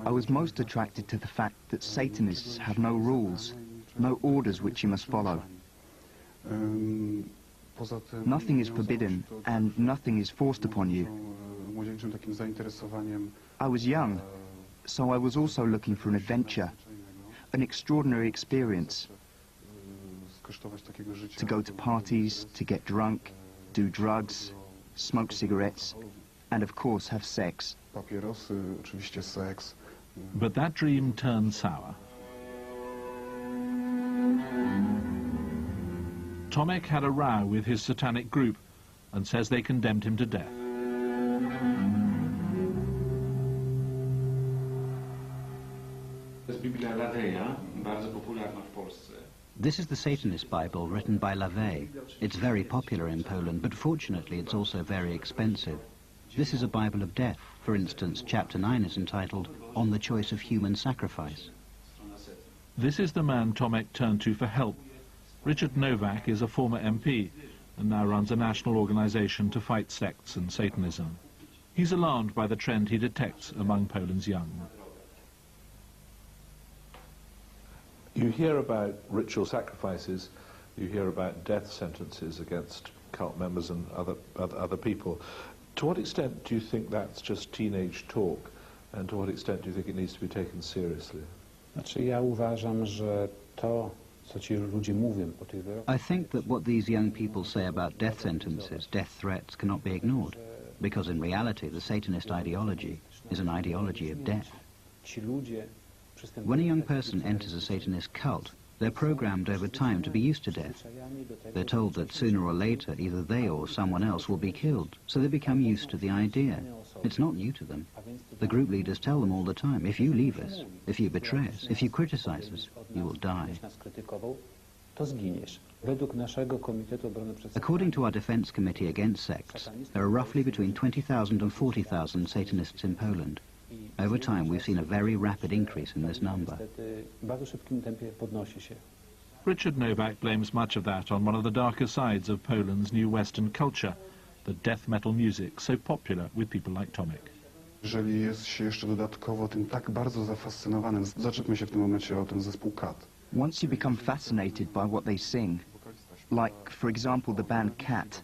I was most attracted to the fact that Satanists have no rules, no orders which you must follow. Nothing is forbidden and nothing is forced upon you. I was young, so I was also looking for an adventure, an extraordinary experience. To go to parties, to get drunk, do drugs, smoke cigarettes, and of course have sex. But that dream turned sour. Tomek had a row with his satanic group and says they condemned him to death. This is the Satanist Bible written by LaVey. It's very popular in Poland, but fortunately it's also very expensive. This is a Bible of death. For instance, chapter 9 is entitled On the Choice of Human Sacrifice. This is the man Tomek turned to for help. Richard Novak is a former MP and now runs a national organization to fight sects and Satanism. He's alarmed by the trend he detects among Poland's young. You hear about ritual sacrifices, you hear about death sentences against cult members and other people. To what extent do you think that's just teenage talk, and to what extent do you think it needs to be taken seriously? I think that what these young people say about death sentences, death threats, cannot be ignored, because in reality the Satanist ideology is an ideology of death. When a young person enters a Satanist cult, they're programmed over time to be used to death. They're told that sooner or later either they or someone else will be killed, so they become used to the idea. It's not new to them. The group leaders tell them all the time, if you leave us, if you betray us, if you criticize us, you will die. According to our Defense Committee Against Sects, there are roughly between 20,000 and 40,000 Satanists in Poland. Over time, we've seen a very rapid increase in this number. Richard Novak blames much of that on one of the darker sides of Poland's new Western culture, the death metal music so popular with people like Tomek. Jeżeli jest się jeszcze dodatkowo tym tak bardzo zafascynowanym, zaczepmy się w tym momencie o ten zespół Cat. Once you become fascinated by what they sing, like, for example, the band Cat,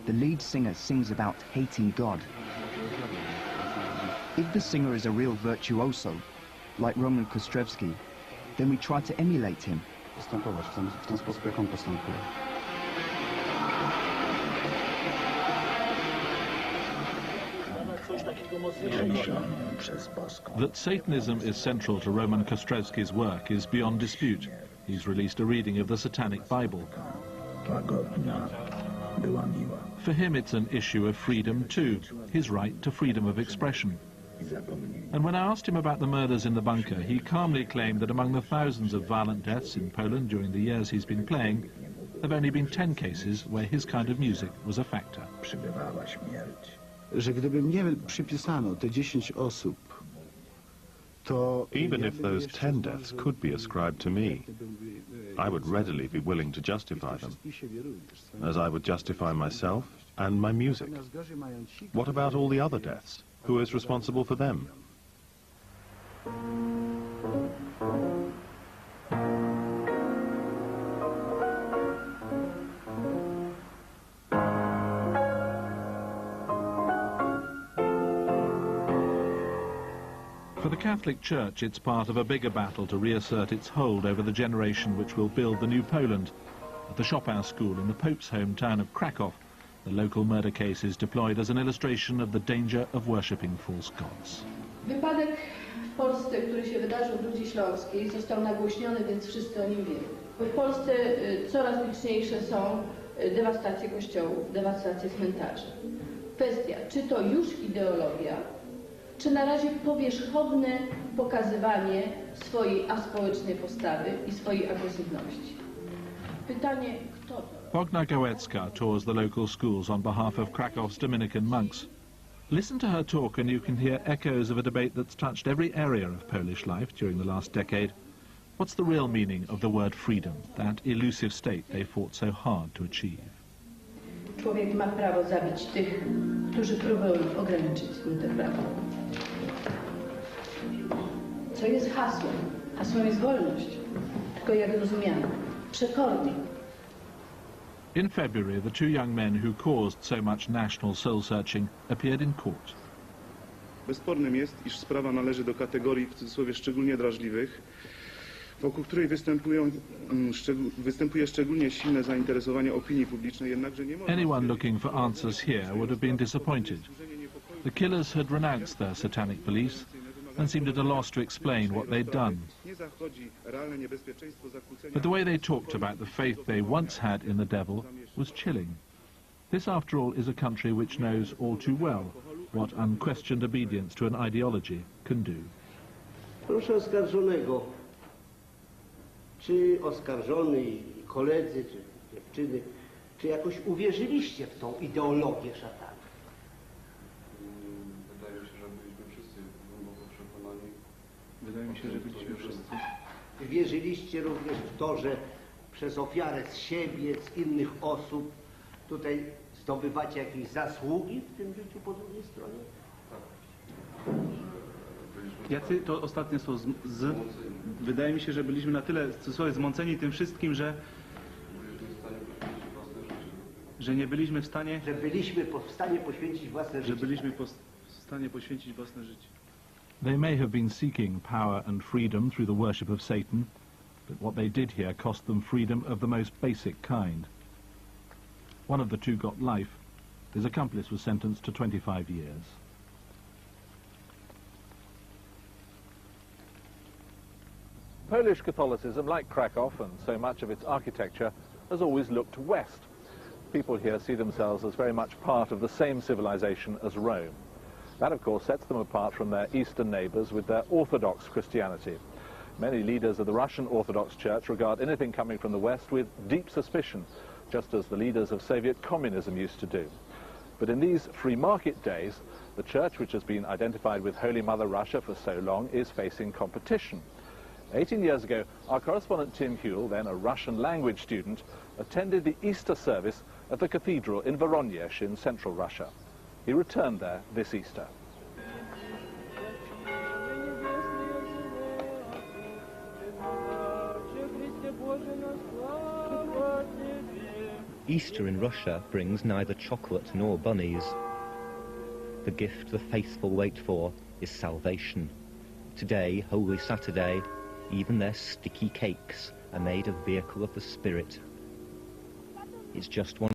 the lead singer sings about hating God. If the singer is a real virtuoso, like Roman Kostrevski, then we try to emulate him. Postępować w ten sposób, jak on postępuje. That Satanism is central to Roman Kostrevski's work is beyond dispute. He's released a reading of the Satanic Bible. For him, it's an issue of freedom too, his right to freedom of expression. And when I asked him about the murders in the bunker, he calmly claimed that among the thousands of violent deaths in Poland during the years he's been playing, there have only been 10 cases where his kind of music was a factor. Even if those 10 deaths could be ascribed to me, I would readily be willing to justify them, as I would justify myself and my music. What about all the other deaths? Who is responsible for them? For the Catholic Church, it's part of a bigger battle to reassert its hold over the generation which will build the new Poland. At the Chopin School in the Pope's hometown of Krakow, the local murder case is deployed as an illustration of the danger of worshipping false gods. Wypadek w Polsce, który się wydarzył w Rudzie Śląskiej, został nagłośniony, więc wszyscy o nim wiedzą. W Polsce coraz liczniejsze są dewastacje kościołów, dewastacje cmentarzy. Kwestia, czy to już ideologia, czy na razie powierzchowne pokazywanie swojej aspołecznej postawy i swojej agresywności. Pytanie, kto to? Bogna Gałecka tours the local schools on behalf of Krakow's Dominican monks. Listen to her talk and you can hear echoes of a debate that's touched every area of Polish life during the last decade. What's the real meaning of the word freedom, that elusive state they fought so hard to achieve? Człowiek ma prawo zabić tych, którzy próbują ograniczyć mu te prawa. Co jest hasłem? Hasłem jest wolność, tylko jak rozumiana, przekornie. In February, the two young men who caused so much national soul-searching appeared in court. Bezspornym jest, iż sprawa należy do kategorii w cudzysłowie szczególnie drażliwych, wokół której występuje szczególnie silne zainteresowanie opinii publicznej, jednakże nie można... Anyone looking for answers here would have been disappointed. The killers had renounced their satanic beliefs and seemed at a loss to explain what they'd done. But the way they talked about the faith they once had in the devil was chilling. This, after all, is a country which knows all too well what unquestioned obedience to an ideology can do. Proszę oskarżonego, czy oskarżony i koledzy, czy dziewczyny, czy jakoś uwierzyliście w tą ideologię szatana? Wydaje mi się, że byliśmy wszyscy. Wierzyliście również w to, że przez ofiarę z siebie, z innych osób tutaj zdobywacie jakieś zasługi w tym życiu po drugiej stronie? Jacy to ostatnie są wydaje mi się, że byliśmy na tyle zmąceni tym wszystkim, że nie byliśmy w stanie... Że byliśmy w stanie poświęcić własne życie. Że byliśmy w stanie poświęcić własne życie. They may have been seeking power and freedom through the worship of Satan, but what they did here cost them freedom of the most basic kind. One of the two got life. His accomplice was sentenced to 25 years. Polish Catholicism, like Krakow and so much of its architecture, has always looked west. People here see themselves as very much part of the same civilization as Rome. That, of course, sets them apart from their eastern neighbors with their Orthodox Christianity. Many leaders of the Russian Orthodox Church regard anything coming from the West with deep suspicion, just as the leaders of Soviet communism used to do. But in these free market days, the Church, which has been identified with Holy Mother Russia for so long, is facing competition. 18 years ago, our correspondent Tim Huell, then a Russian language student, attended the Easter service at the cathedral in Voronezh in central Russia. He returned there this Easter. Easter in Russia brings neither chocolate nor bunnies. The gift the faithful wait for is salvation. Today, Holy Saturday, even their sticky cakes are made a vehicle of the Spirit. It's just one